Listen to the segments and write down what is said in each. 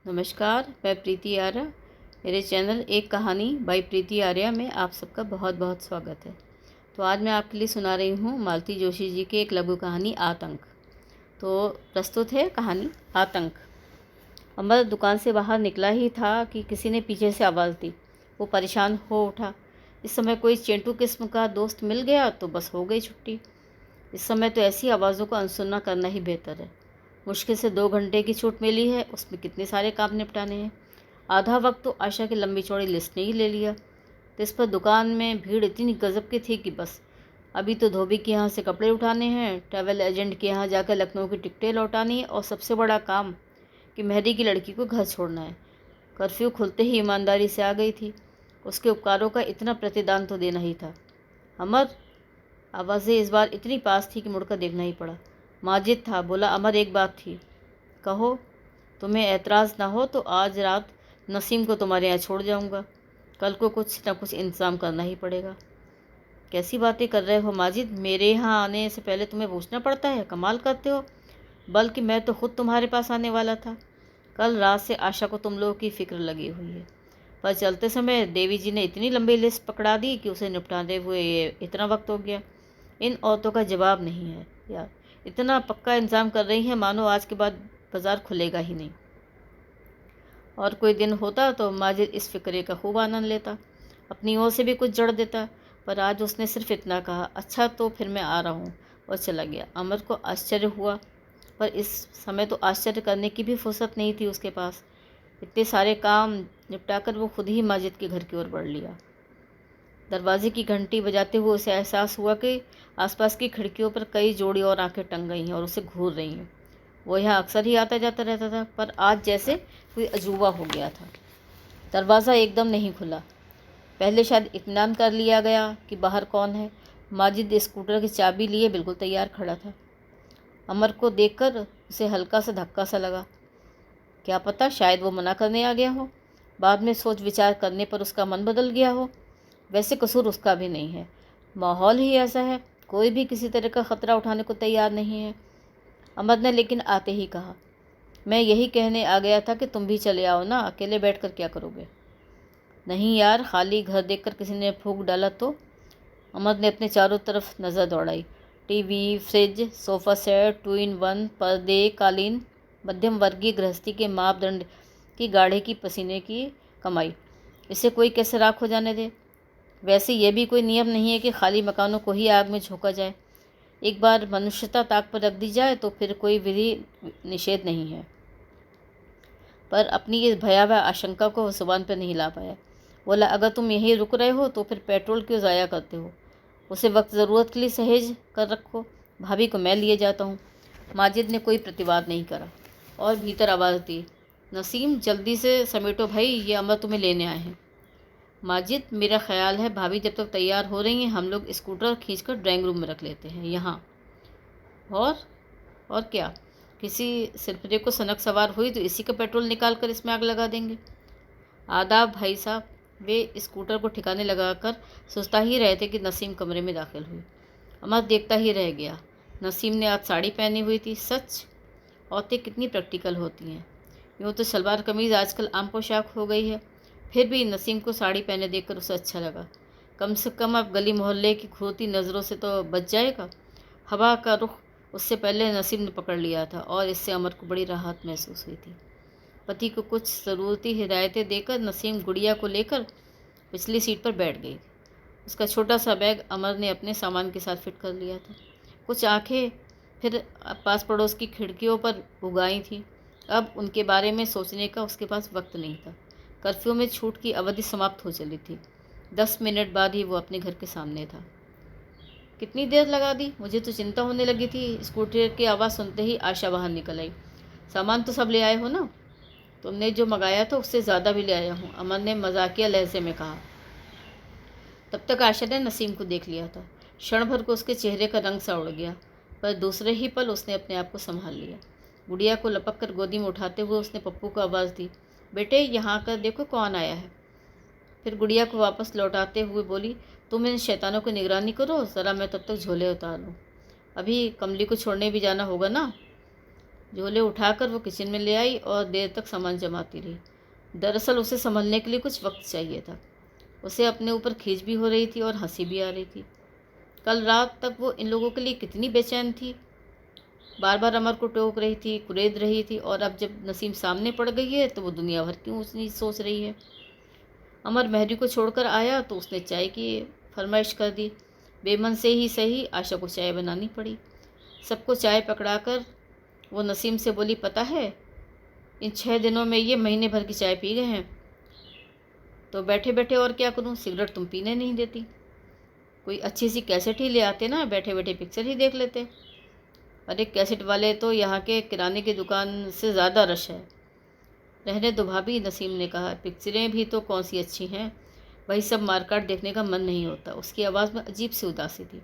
नमस्कार, मैं प्रीति आर्या। मेरे चैनल एक कहानी बाई प्रीति आर्या में आप सबका बहुत बहुत स्वागत है। तो आज मैं आपके लिए सुना रही हूँ मालती जोशी जी की एक लघु कहानी आतंक। तो प्रस्तुत है कहानी आतंक। अमर दुकान से बाहर निकला ही था कि किसी ने पीछे से आवाज़ दी। वो परेशान हो उठा। इस समय कोई चेंटू किस्म का दोस्त मिल गया तो बस हो गई छुट्टी। इस समय तो ऐसी आवाज़ों को अनसुना करना ही बेहतर है। मुश्किल से 2 घंटे की छूट मिली है, उसमें कितने सारे काम निपटाने हैं। आधा वक्त तो आशा की लंबी चौड़ी लिस्ट ने ही ले लिया। तो इस पर दुकान में भीड़ इतनी गजब की थी कि बस अभी तो धोबी के यहाँ से कपड़े उठाने हैं, ट्रैवल एजेंट के यहाँ जाकर लखनऊ की टिकटें लौटानी है और सबसे बड़ा काम कि मेहरी की लड़की को घर छोड़ना है। कर्फ्यू खुलते ही ईमानदारी से आ गई थी। उसके उपकारों का इतना प्रतिदान तो देना ही था। अमर, आवाज़ें इस बार इतनी पास थी कि मुड़कर देखना ही पड़ा। माजिद था। बोला, अमर एक बात थी। कहो। तुम्हें ऐतराज़ ना हो तो आज रात नसीम को तुम्हारे यहाँ छोड़ जाऊँगा। कल को कुछ ना कुछ इंतज़ाम करना ही पड़ेगा। कैसी बातें कर रहे हो माजिद? मेरे यहाँ आने से पहले तुम्हें पूछना पड़ता है? कमाल करते हो। बल्कि मैं तो खुद तुम्हारे पास आने वाला था। कल रात से आशा को तुम लोगों की फ़िक्र लगी हुई है। पर चलते समय देवी जी ने इतनी लंबी लिस्ट पकड़ा दी कि उसे निपटाते हुए ये इतना वक्त हो गया। इन औरतों का जवाब नहीं है यार। इतना पक्का इंतज़ाम कर रही हैं मानो आज के बाद बाज़ार खुलेगा ही नहीं। और कोई दिन होता तो माजिद इस फिक्रे का खूब आनंद लेता, अपनी ओर से भी कुछ जड़ देता। पर आज उसने सिर्फ इतना कहा, अच्छा तो फिर मैं आ रहा हूँ, और चला गया। अमर को आश्चर्य हुआ, पर इस समय तो आश्चर्य करने की भी फुर्सत नहीं थी उसके पास। इतने सारे काम निपटाकर वो खुद ही माजिद के घर की ओर बढ़ लिया। दरवाजे की घंटी बजाते हुए उसे एहसास हुआ कि आसपास की खिड़कियों पर कई जोड़ी और आंखें टंग गई हैं और उसे घूर रही हैं। वो यहाँ अक्सर ही आता जाता रहता था, पर आज जैसे कोई अजूबा हो गया था। दरवाज़ा एकदम नहीं खुला। पहले शायद इत्मीनान कर लिया गया कि बाहर कौन है। माजिद स्कूटर की चाबी लिए बिल्कुल तैयार खड़ा था। अमर को देखकर उसे हल्का सा धक्का सा लगा। क्या पता शायद वो मना करने आ गया हो। बाद में सोच विचार करने पर उसका मन बदल गया हो। वैसे कसूर उसका भी नहीं है, माहौल ही ऐसा है। कोई भी किसी तरह का ख़तरा उठाने को तैयार नहीं है। अमर ने लेकिन आते ही कहा, मैं यही कहने आ गया था कि तुम भी चले आओ ना, अकेले बैठकर क्या करोगे? नहीं यार, खाली घर देखकर किसी ने फूंक डाला तो? अमर ने अपने चारों तरफ नज़र दौड़ाई। TV, fridge, sofa set, 2 in 1, पर्दे, कालीन, मध्यम वर्गीय गृहस्थी के मापदंड की गाढ़े की पसीने की कमाई। इसे कोई कैसे राख हो जाने दे? वैसे ये भी कोई नियम नहीं है कि खाली मकानों को ही आग में झोंका जाए। एक बार मनुष्यता ताक पर रख दी जाए तो फिर कोई विधि निषेध नहीं है। पर अपनी इस भयावह आशंका को जुबान पर नहीं ला पाया। बोला, अगर तुम यहीं रुक रहे हो तो फिर पेट्रोल क्यों ज़ाया करते हो? उसे वक्त ज़रूरत के लिए सहेज कर रखो। भाभी को मैं लिए जाता हूँ। माजिद ने कोई प्रतिवाद नहीं करा और भीतर आवाज़ दी, नसीम जल्दी से समेटो भाई, ये अमर तुम्हें लेने आए हैं। माजिद, मेरा ख्याल है भाभी जब तक तैयार हो रही हैं हम लोग स्कूटर खींचकर ड्राइंग रूम में रख लेते हैं यहाँ। और क्या, किसी सिरफिरे को सनक सवार हुई तो इसी का पेट्रोल निकाल कर इसमें आग लगा देंगे। आदाब भाई साहब। वे स्कूटर को ठिकाने लगाकर सोचता ही रहे थे कि नसीम कमरे में दाखिल हुई। अमर देखता ही रह गया। नसीम ने आज साड़ी पहनी हुई थी। सच, औरतें कितनी प्रैक्टिकल होती हैं। यूँ तो सलवार कमीज़ आजकल आम पोशाक हो गई है, फिर भी नसीम को साड़ी पहने देखकर उसे अच्छा लगा। कम से कम अब गली मोहल्ले की घूरती नज़रों से तो बच जाएगा। हवा का रुख उससे पहले नसीम ने पकड़ लिया था और इससे अमर को बड़ी राहत महसूस हुई थी। पति को कुछ ज़रूरती हिदायतें देकर नसीम गुड़िया को लेकर पिछली सीट पर बैठ गई। उसका छोटा सा बैग अमर ने अपने सामान के साथ फिट कर लिया था। कुछ आंखें फिर पास पड़ोस की खिड़कियों पर उगाई थीं। अब उनके बारे में सोचने का उसके पास वक्त नहीं था। कर्फ्यू में छूट की अवधि समाप्त हो चली थी। 10 मिनट बाद ही वो अपने घर के सामने था। कितनी देर लगा दी, मुझे तो चिंता होने लगी थी। स्कूटर की आवाज़ सुनते ही आशा बाहर निकल आई। सामान तो सब ले आए हो ना? तुमने जो मंगाया था उससे ज़्यादा भी ले आया हूँ, अमर ने मजाकिया लहजे में कहा। तब तक आशा ने नसीम को देख लिया था। क्षण भर को उसके चेहरे का रंग सा उड़ गया, पर दूसरे ही पल उसने अपने आप को संभाल लिया। गुड़िया को लपक कर गोदी में उठाते हुए उसने पप्पू को आवाज़ दी, बेटे यहाँ कर देखो कौन आया है। फिर गुड़िया को वापस लौटाते हुए बोली, तुम इन शैतानों की निगरानी करो, ज़रा मैं तब तक झोले उतार लूँ। अभी कमली को छोड़ने भी जाना होगा ना? झोले उठाकर वो किचन में ले आई और देर तक सामान जमाती रही। दरअसल उसे संभलने के लिए कुछ वक्त चाहिए था। उसे अपने ऊपर खींच भी हो रही थी और हंसी भी आ रही थी। कल रात तक वो इन लोगों के लिए कितनी बेचैन थी, बार बार अमर को टोक रही थी, कुरेद रही थी, और अब जब नसीम सामने पड़ गई है तो वो दुनिया भर की ऊंच नीच सोच रही है। अमर मेहरी को छोड़कर आया तो उसने चाय की फरमाइश कर दी। बेमन से ही सही आशा को चाय बनानी पड़ी। सबको चाय पकड़ाकर वो नसीम से बोली, पता है इन 6 दिनों में ये महीने भर की चाय पी गए हैं। तो बैठे बैठे और क्या करूं, सिगरेट तुम पीने नहीं देती। कोई अच्छी सी कैसेट ही ले आते ना, बैठे बैठे पिक्चर ही देख लेते। अरे कैसेट वाले तो यहाँ के किराने की दुकान से ज़्यादा रश है। रहने दो भाभी, नसीम ने कहा, पिक्चरें भी तो कौन सी अच्छी हैं, वही सब मारकाट देखने का मन नहीं होता। उसकी आवाज़ में अजीब सी उदासी थी।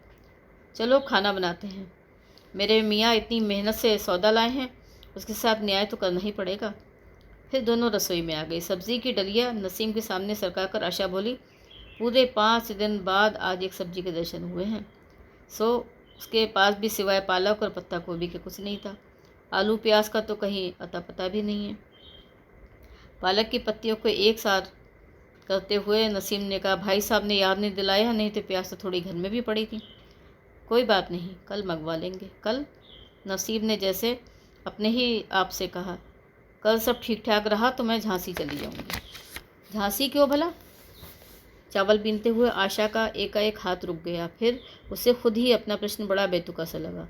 चलो खाना बनाते हैं, मेरे मियाँ इतनी मेहनत से सौदा लाए हैं, उसके साथ न्याय तो करना ही पड़ेगा। फिर दोनों रसोई में आ गई। सब्ज़ी की डलिया नसीम के सामने सरकाकर आशा बोली, पूरे 5 दिन बाद आज एक सब्जी के दर्शन हुए हैं। सो उसके पास भी सिवाय पालक और पत्ता गोभी के कुछ नहीं था। आलू प्याज का तो कहीं अता पता भी नहीं है। पालक की पत्तियों को एक साथ करते हुए नसीम ने कहा, भाई साहब ने याद नहीं दिलाया, नहीं तो प्याज तो थोड़ी घर में भी पड़ी थी। कोई बात नहीं, कल मंगवा लेंगे। कल? नसीब ने जैसे अपने ही आप से कहा। कल सब ठीक ठाक रहा तो मैं झांसी चली जाऊंगी। झांसी क्यों भला? चावल बीनते हुए आशा का एकाएक हाथ रुक गया। फिर उसे खुद ही अपना प्रश्न बड़ा बेतुका सा लगा।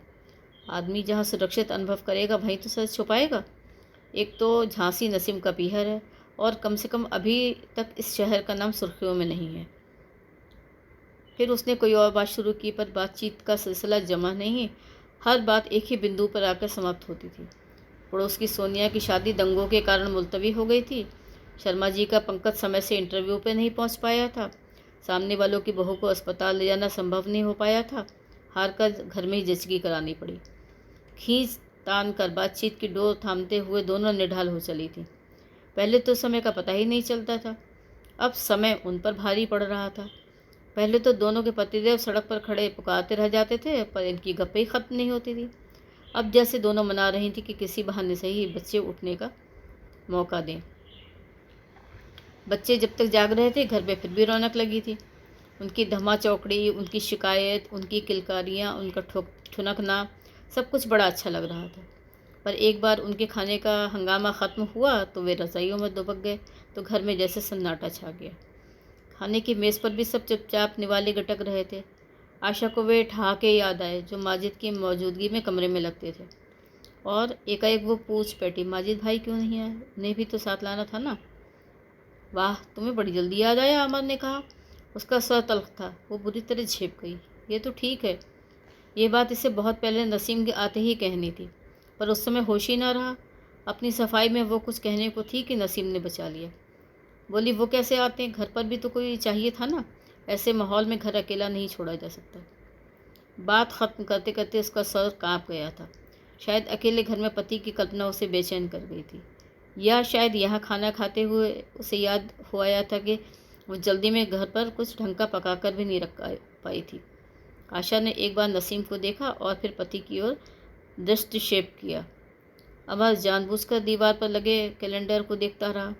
आदमी जहाँ सुरक्षित अनुभव करेगा वहीं तो सच छुपाएगा। एक तो झांसी नसीम का पीहर है, और कम से कम अभी तक इस शहर का नाम सुर्खियों में नहीं है। फिर उसने कोई और बात शुरू की, पर बातचीत का सिलसिला जमा नहीं। हर बात एक ही बिंदु पर आकर समाप्त होती थी। पड़ोस की सोनिया की शादी दंगों के कारण मुलतवी हो गई थी। शर्मा जी का पंकज समय से इंटरव्यू पे नहीं पहुंच पाया था। सामने वालों की बहू को अस्पताल ले जाना संभव नहीं हो पाया था। हार कर घर में ही जचगी करानी पड़ी। खींच तान कर बातचीत की डोर थामते हुए दोनों निढाल हो चली थी। पहले तो समय का पता ही नहीं चलता था, अब समय उन पर भारी पड़ रहा था। पहले तो दोनों के पतिदेव सड़क पर खड़े पुकारते रह जाते थे, पर इनकी गप्पें ही खत्म नहीं होती थी। अब जैसे दोनों मना रही थी कि किसी बहाने से ही बच्चे उठने का मौका दें। बच्चे जब तक जाग रहे थे घर में फिर भी रौनक लगी थी। उनकी धमा चौकड़ी, उनकी शिकायत, उनकी किलकारियाँ, उनका ठुनकना, सब कुछ बड़ा अच्छा लग रहा था। पर एक बार उनके खाने का हंगामा ख़त्म हुआ तो वे रज़ाइयों में दुबक गए, तो घर में जैसे सन्नाटा छा गया। खाने की मेज़ पर भी सब चुपचाप निवाले गटक रहे थे। आशा को वे ठहाके याद आए जो माजिद की मौजूदगी में कमरे में लगते थे, और एकाएक वो पूछ बैठी, माजिद भाई क्यों नहीं आए? उन्हें भी तो साथ लाना था ना। वाह, तुम्हें बड़ी जल्दी याद आया, अमर ने कहा। उसका स्वर तल्ख था। वो बुरी तरह झेप गई। ये तो ठीक है, ये बात इसे बहुत पहले नसीम के आते ही कहनी थी, पर उस समय होश ही ना रहा। अपनी सफाई में वो कुछ कहने को थी कि नसीम ने बचा लिया। बोली, वो कैसे आते हैं? घर पर भी तो कोई चाहिए था ना। ऐसे माहौल में घर अकेला नहीं छोड़ा जा सकता। बात ख़त्म करते करते उसका सर काँप गया था। शायद अकेले घर में पति की कल्पना उसे बेचैन कर गई थी, या शायद यहाँ खाना खाते हुए उसे याद हो आया था कि वो जल्दी में घर पर कुछ ढंग का पका कर भी नहीं रख पाई थी। आशा ने एक बार नसीम को देखा और फिर पति की ओर दृष्टिक्षेप किया। अमर जानबूझकर दीवार पर लगे कैलेंडर को देखता रहा।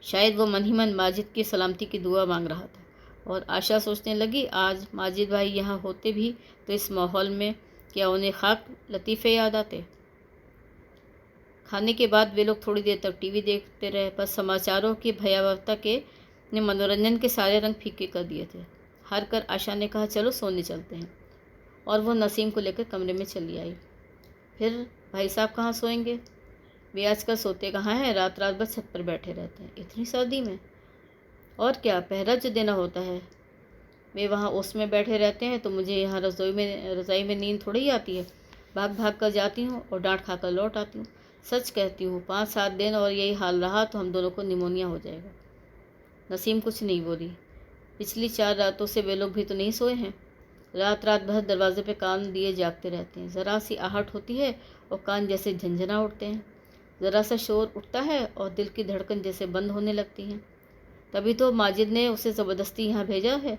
शायद वो मन ही मन माजिद की सलामती की दुआ मांग रहा था, और आशा सोचने लगी, आज माजिद भाई यहाँ होते भी तो इस माहौल में क्या उन्हें खाक लतीफ़े याद आते। खाने के बाद वे लोग थोड़ी देर तक टीवी देखते रहे, पर समाचारों की भयावहता के ने मनोरंजन के सारे रंग फीके कर दिए थे। हार कर आशा ने कहा, चलो सोने चलते हैं, और वो नसीम को लेकर कमरे में चली आई। फिर भाई साहब कहाँ सोएंगे? वे आजकल सोते कहाँ हैं, रात रात बस छत पर बैठे रहते हैं, इतनी सर्दी में। और क्या, पहरा जो देना होता है। वे वहाँ ओस में बैठे रहते हैं तो मुझे यहाँ रज़ाई में नींद थोड़ी ही आती है। भाग भाग कर जाती हूँ और डांट खाकर लौट आती हूँ। सच कहती हूँ, 5-7 दिन और यही हाल रहा तो हम दोनों को निमोनिया हो जाएगा। नसीम कुछ नहीं बोली। पिछली 4 रातों से वे लोग भी तो नहीं सोए हैं। रात रात भर दरवाजे पे कान दिए जागते रहते हैं। ज़रा सी आहट होती है और कान जैसे झंझना उठते हैं। ज़रा सा शोर उठता है और दिल की धड़कन जैसे बंद होने लगती हैं। तभी तो माजिद ने उसे ज़बरदस्ती यहाँ भेजा है।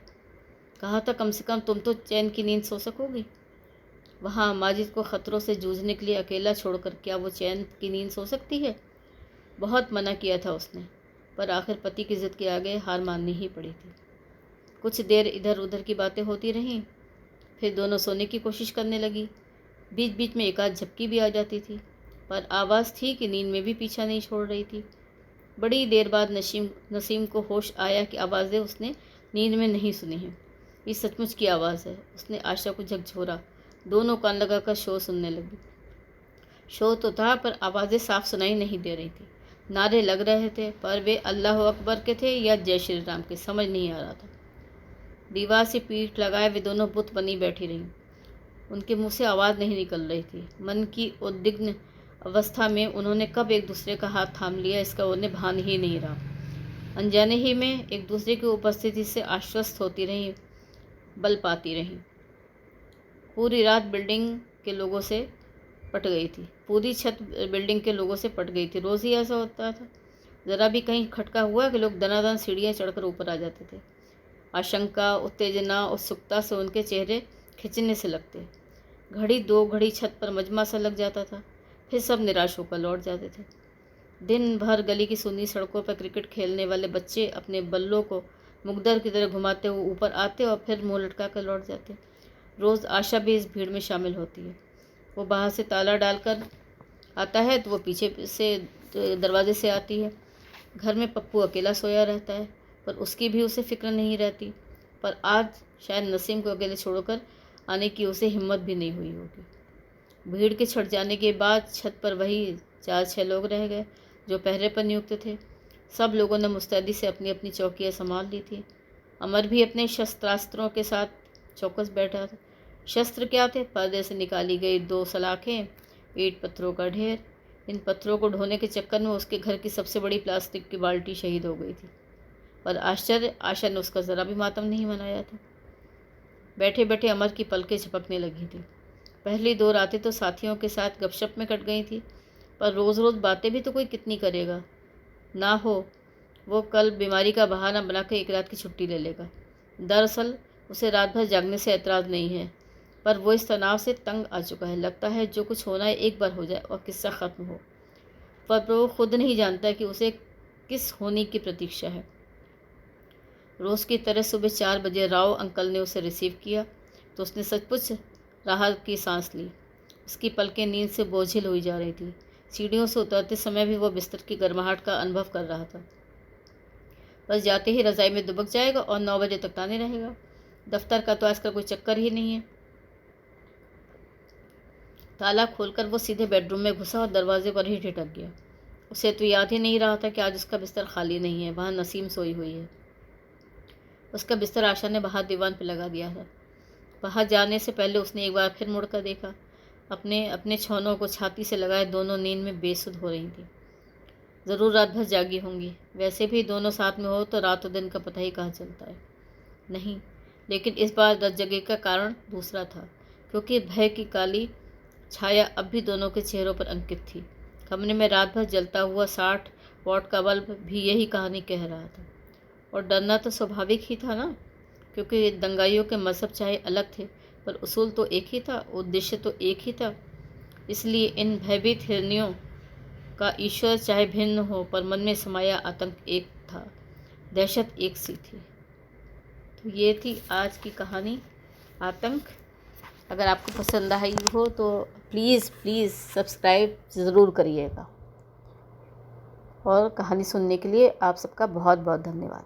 कहा था कम से कम तुम तो चैन की नींद सो सकोगी। वहाँ माजिद को ख़तरों से जूझने के लिए अकेला छोड़कर क्या वो चैन की नींद सो सकती है? बहुत मना किया था उसने, पर आखिर पति की ज़िद के आगे हार माननी ही पड़ी थी। कुछ देर इधर उधर की बातें होती रहीं, फिर दोनों सोने की कोशिश करने लगी। बीच बीच में एक आध झपकी भी आ जाती थी, पर आवाज़ थी कि नींद में भी पीछा नहीं छोड़ रही थी। बड़ी देर बाद नसीम को होश आया कि आवाज़ें उसने नींद में नहीं सुनी हैं। ये सचमुच की आवाज़ है। उसने आशा को झकझोरा, दोनों कान लगाकर शोर सुनने लगी। शोर तो था, पर आवाज़ें साफ सुनाई नहीं दे रही थी। नारे लग रहे थे, पर वे अल्लाह अकबर के थे या जय श्री राम के, समझ नहीं आ रहा था। दीवार से पीठ लगाए वे दोनों बुत बनी बैठी रहीं। उनके मुंह से आवाज़ नहीं निकल रही थी। मन की उद्विग्न अवस्था में उन्होंने कब एक दूसरे का हाथ थाम लिया, इसका उन्हें भान ही नहीं रहा। अनजाने ही में एक दूसरे की उपस्थिति से आश्वस्त होती रहीं, बल पाती रहीं। पूरी रात बिल्डिंग के लोगों से पट गई थी। पूरी छत बिल्डिंग के लोगों से पट गई थी। रोज़ ही ऐसा होता था। ज़रा भी कहीं खटका हुआ कि लोग दनादन सीढ़ियाँ चढ़कर ऊपर आ जाते थे। आशंका, उत्तेजना, उत्सुकता से उनके चेहरे खिंचने से लगते। घड़ी दो घड़ी छत पर मजमा सा लग जाता था, फिर सब निराश होकर लौट जाते थे। दिन भर गली की सुनी सड़कों पर क्रिकेट खेलने वाले बच्चे अपने बल्लों को मुग्दर की तरह घुमाते हुए ऊपर आते और फिर मुँह लटका कर लौट जाते। रोज़ आशा भी इस भीड़ में शामिल होती है। वो बाहर से ताला डालकर आता है तो वो पीछे से दरवाजे से आती है। घर में पप्पू अकेला सोया रहता है, पर उसकी भी उसे फिक्र नहीं रहती। पर आज शायद नसीम को अकेले छोड़कर आने की उसे हिम्मत भी नहीं हुई होगी। भीड़ के छट जाने के बाद छत पर वही 4-6 लोग रह गए जो पहरे पर नियुक्त थे। सब लोगों ने मुस्तैदी से अपनी अपनी चौकियाँ संभाल ली थी। अमर भी अपने शस्त्रास्त्रों के साथ चौकस बैठा था। शस्त्र क्या थे? पर्दे से निकाली गई 2 सलाखें, ईंट पत्थरों का ढेर। इन पत्थरों को ढोने के चक्कर में उसके घर की सबसे बड़ी प्लास्टिक की बाल्टी शहीद हो गई थी। पर आश्चर्य, आशा ने उसका ज़रा भी मातम नहीं मनाया था। बैठे बैठे अमर की पलकें झपकने लगी थी। पहली 2 रातें तो साथियों के साथ गपशप में कट गई थी, पर रोज़ रोज़ बातें भी तो कोई कितनी करेगा। ना हो वो कल बीमारी का बहाना बनाकर एक रात की छुट्टी ले लेगा। दरअसल उसे रात भर जागने से एतराज़ नहीं है, पर वो इस तनाव से तंग आ चुका है। लगता है जो कुछ होना है एक बार हो जाए और किस्सा ख़त्म हो। पर वो खुद नहीं जानता कि उसे किस होने की प्रतीक्षा है। रोज़ की तरह सुबह 4 बजे राव अंकल ने उसे रिसीव किया तो उसने सचमुच राहत की सांस ली। उसकी पलकें नींद से बोझिल हुई जा रही थी। सीढ़ियों से उतरते समय भी वो बिस्तर की गर्माहट का अनुभव कर रहा था। बस जाते ही रज़ाई में दुबक जाएगा और 9 बजे तक ताने रहेगा। दफ्तर का तो आजकल कोई चक्कर ही नहीं है। ताला खोलकर वो सीधे बेडरूम में घुसा और दरवाजे पर ही ठिठक गया। उसे तो याद ही नहीं रहा था कि आज उसका बिस्तर खाली नहीं है। वहाँ नसीम सोई हुई है। उसका बिस्तर आशा ने बाहर दीवान पर लगा दिया था। बाहर जाने से पहले उसने एक बार फिर मुड़कर देखा। अपने छौनों को छाती से लगाए दोनों नींद में बेसुध हो रही थी। ज़रूर रात भर जागी होंगी। वैसे भी दोनों साथ में हो तो रात और दिन का पता ही कहाँ चलता है। नहीं, लेकिन इस बार रत जगह का कारण दूसरा था, क्योंकि भय की काली छाया अब भी दोनों के चेहरों पर अंकित थी। कमरे में रात भर जलता हुआ 60 वॉट का बल्ब भी यही कहानी कह रहा था। और डरना तो स्वाभाविक ही था ना, क्योंकि दंगाइयों के मज़हब चाहे अलग थे, पर उसूल तो एक ही था, उद्देश्य तो एक ही था। इसलिए इन भयभीत हिरनियों का ईश्वर चाहे भिन्न हो, पर मन में समाया आतंक एक था, दहशत एक सी थी। तो ये थी आज की कहानी आतंक। अगर आपको पसंद आई हो तो प्लीज़ सब्सक्राइब ज़रूर करिएगा। और कहानी सुनने के लिए आप सबका बहुत बहुत धन्यवाद।